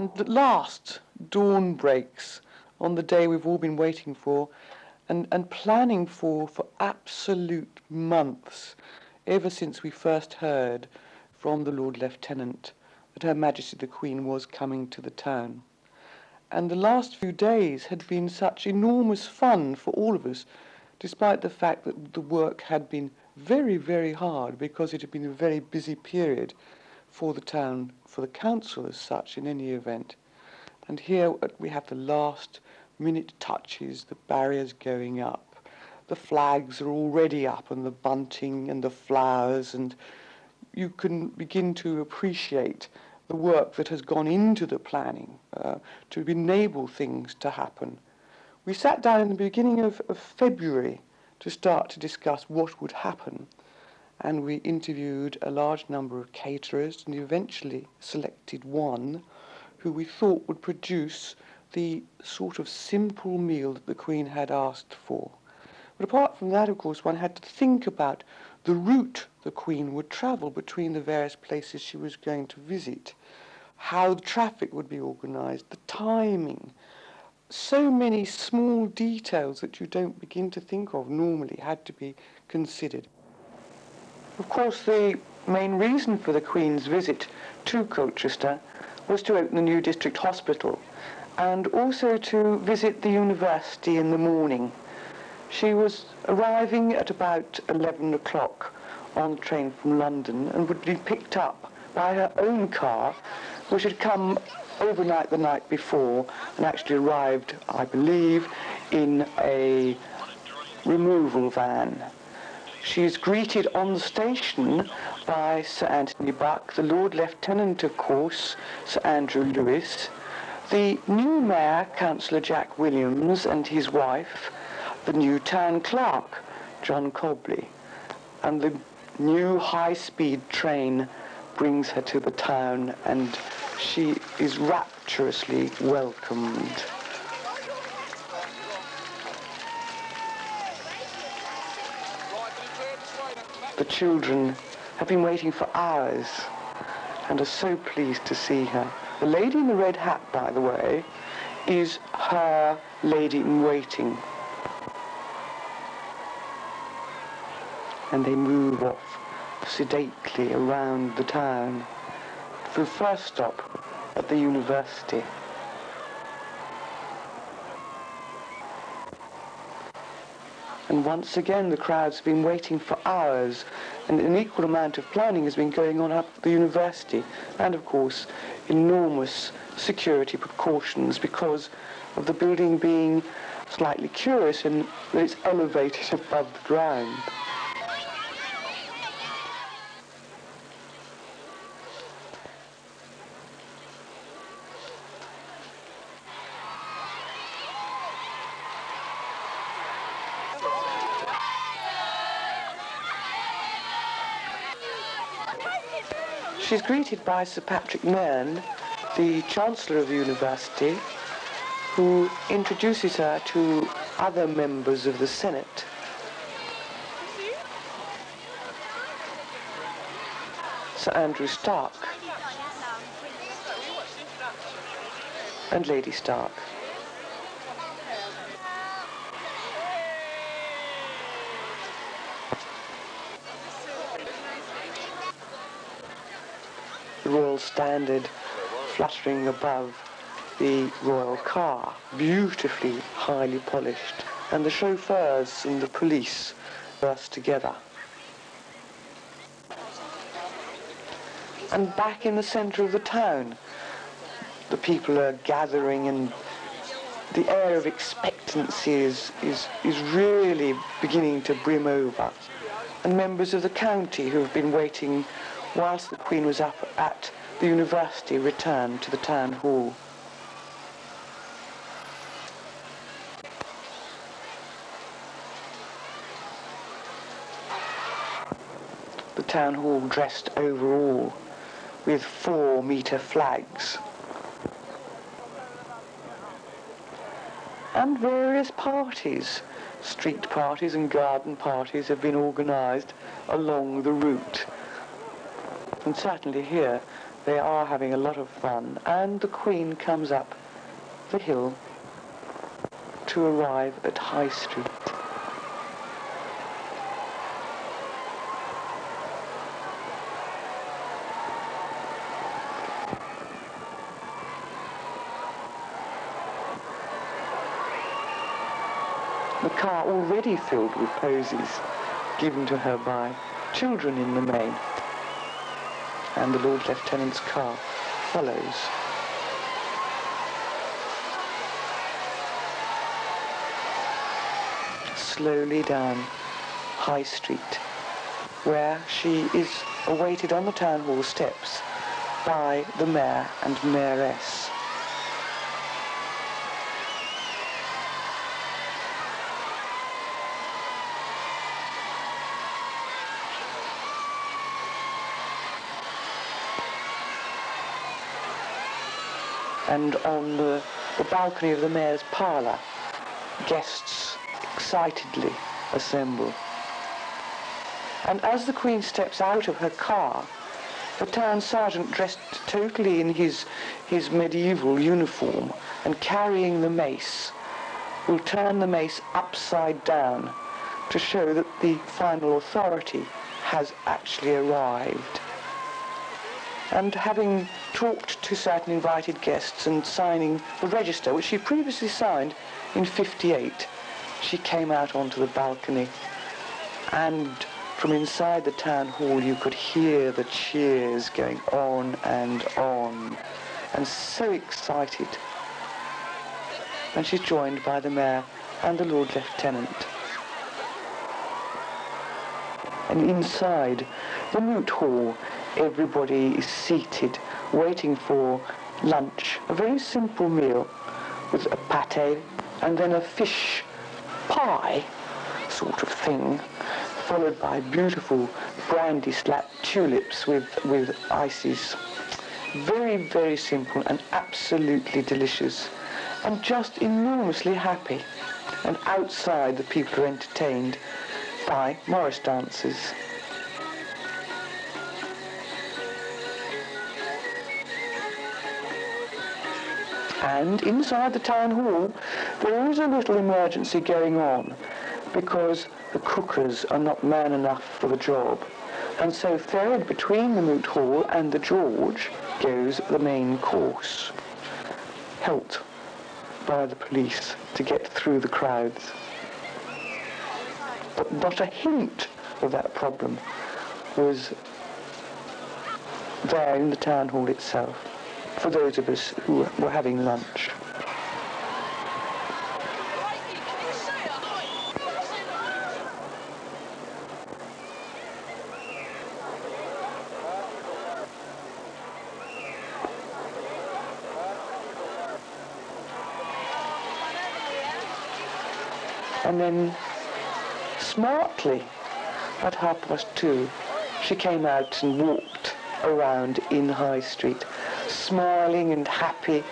And at last, dawn breaks on the day we've all been waiting for and planning for absolute months, ever since we first heard from the Lord Lieutenant that Her Majesty the Queen was coming to the town. And the last few days had been such enormous fun for all of us, despite the fact that the work had been very, very hard, because it had been a very busy period for the town, for the council as such, in any event. And here we have the last minute touches, the barriers going up, the flags are already up, and the bunting and the flowers, and you can begin to appreciate the work that has gone into the planning to enable things to happen. We sat down in the beginning of February to start to discuss what would happen, and we interviewed a large number of caterers and eventually selected one who we thought would produce the sort of simple meal that the Queen had asked for. But apart from that, of course, one had to think about the route the Queen would travel between the various places she was going to visit, how the traffic would be organised, the timing. So many small details that you don't begin to think of normally had to be considered. Of course, the main reason for the Queen's visit to Colchester was to open the new district hospital and also to visit the university in the morning. She was arriving at about 11 o'clock on the train from London and would be picked up by her own car, which had come overnight the night before and actually arrived, I believe, in a removal van. She is greeted on the station by Sir Anthony Buck, the Lord Lieutenant, of course, Sir Andrew Lewis, the new Mayor, Councillor Jack Williams, and his wife, the new Town Clerk, John Cobley, and the new high-speed train brings her to the town, and she is rapturously welcomed. The children have been waiting for hours and are so pleased to see her. The lady in the red hat, by the way, is her lady-in-waiting. And they move off sedately around the town for the first stop at the university. And once again, the crowd's been waiting for hours, and an equal amount of planning has been going on up at the university, and of course, enormous security precautions because of the building being slightly curious in that it's elevated above the ground. She's greeted by Sir Patrick Nairn, the Chancellor of the University, who introduces her to other members of the Senate. Sir Andrew Stark and Lady Stark. The Royal Standard fluttering above the royal car, beautifully highly polished, and the chauffeurs and the police burst together. And back in the centre of the town, the people are gathering, and the air of expectancy is really beginning to brim over. And members of the county who have been waiting whilst the Queen was up at the university returned to the town hall. The town hall dressed overall with 4-metre flags. And various parties, street parties and garden parties, have been organised along the route. And certainly here They are having a lot of fun, and the Queen comes up the hill to arrive at High Street. The car already filled with posies given to her by children in the main, and the Lord Lieutenant's car follows. Slowly down High Street, where she is awaited on the town hall steps by the mayor and mayoress. And on the balcony of the mayor's parlour, guests excitedly assemble. And as the Queen steps out of her car, the town sergeant, dressed totally in his medieval uniform and carrying the mace, will turn the mace upside down to show that the final authority has actually arrived. And having talked to certain invited guests and signing the register, which she previously signed in '58, she came out onto the balcony, and from inside the town hall you could hear the cheers going on, and so excited. And she's joined by the mayor and the Lord Lieutenant. And inside the moot hall, everybody is seated, waiting for lunch, a very simple meal with a pâté and then a fish pie sort of thing, followed by beautiful brandy-slapped tulips with ices. Very, very simple and absolutely delicious, and just enormously happy. And outside, the people are entertained by Morris dancers. And inside the town hall, there is a little emergency going on, because the cookers are not man enough for the job. And so ferried between the moot hall and the George goes the main course, helped by the police to get through the crowds. But not a hint of that problem was there in the town hall itself, for those of us who were having lunch. And then, smartly, at 2:30, she came out and walked around in High Street, smiling and happy,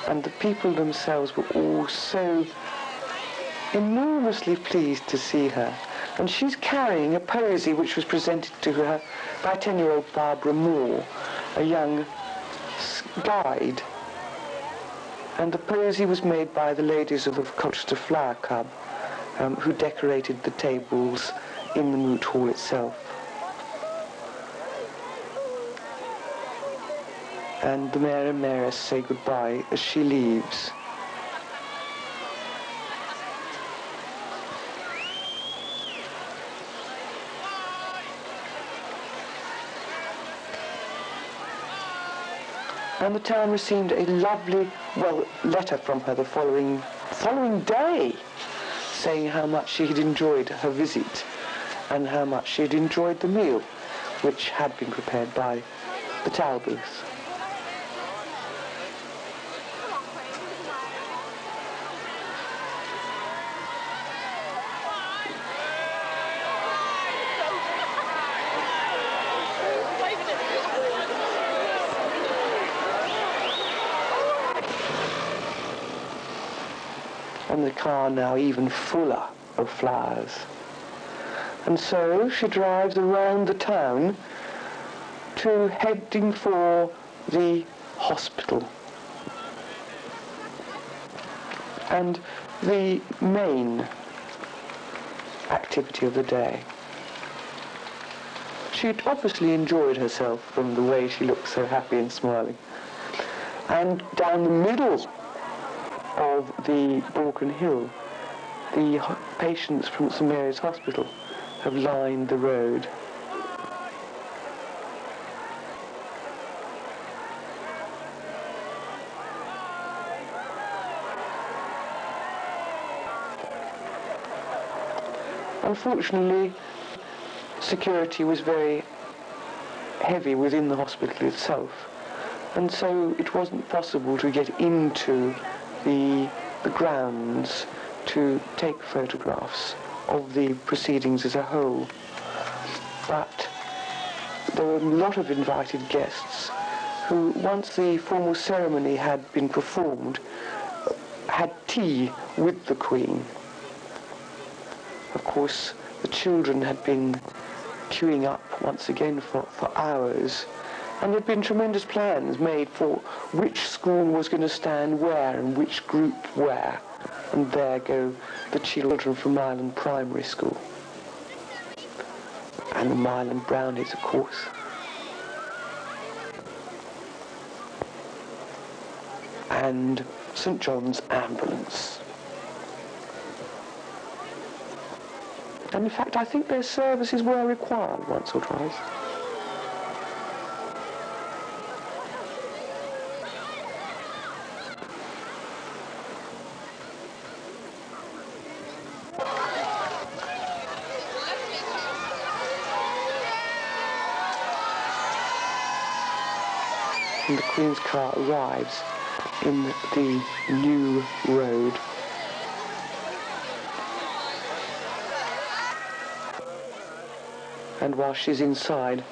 and the people themselves were all so enormously pleased to see her. And she's carrying a posy which was presented to her by 10-year-old Barbara Moore, a young guide. And the posy was made by the ladies of the Colchester Flower Club, who decorated the tables in the moot hall itself. And the mayor and mayoress say goodbye as she leaves. And the town received a lovely, letter from her the following day, saying how much she had enjoyed her visit and how much she had enjoyed the meal, which had been prepared by the towel booth. And the car now even fuller of flowers. And so she drives around the town to heading for the hospital. And the main activity of the day. She'd obviously enjoyed herself from the way she looked so happy and smiling. And down the middle of the Balkan Hill, the patients from St Mary's Hospital have lined the road. Unfortunately, security was very heavy within the hospital itself, and so it wasn't possible to get into the grounds to take photographs of the proceedings as a whole. But there were a lot of invited guests who, once the formal ceremony had been performed, had tea with the Queen. Of course, the children had been queuing up once again for hours, and there had been tremendous plans made for which school was going to stand where and which group where. And there go the children from Myland Primary School. And the Myland Brownies, of course. And St John's Ambulance. And in fact, I think their services were required once or twice. And the Queen's car arrives in the new road. And while she's inside,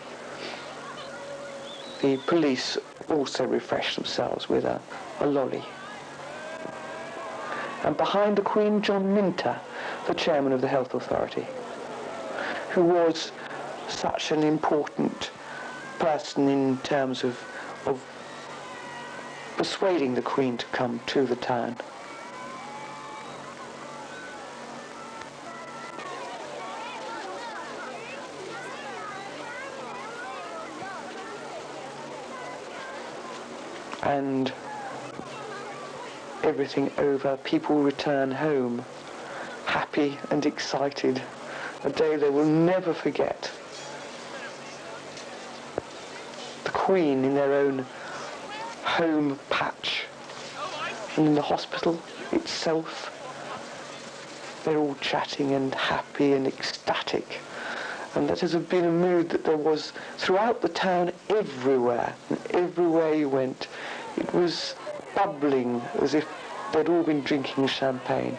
the police also refresh themselves with a lolly. And behind the Queen, John Minter, the chairman of the Health Authority, who was such an important person in terms of persuading the Queen to come to the town. And everything over, people return home, happy and excited, a day they will never forget. The Queen in their own home patch, and in the hospital itself, they're all chatting and happy and ecstatic. And that has been a mood that there was throughout the town everywhere, and everywhere you went. It was bubbling as if they'd all been drinking champagne.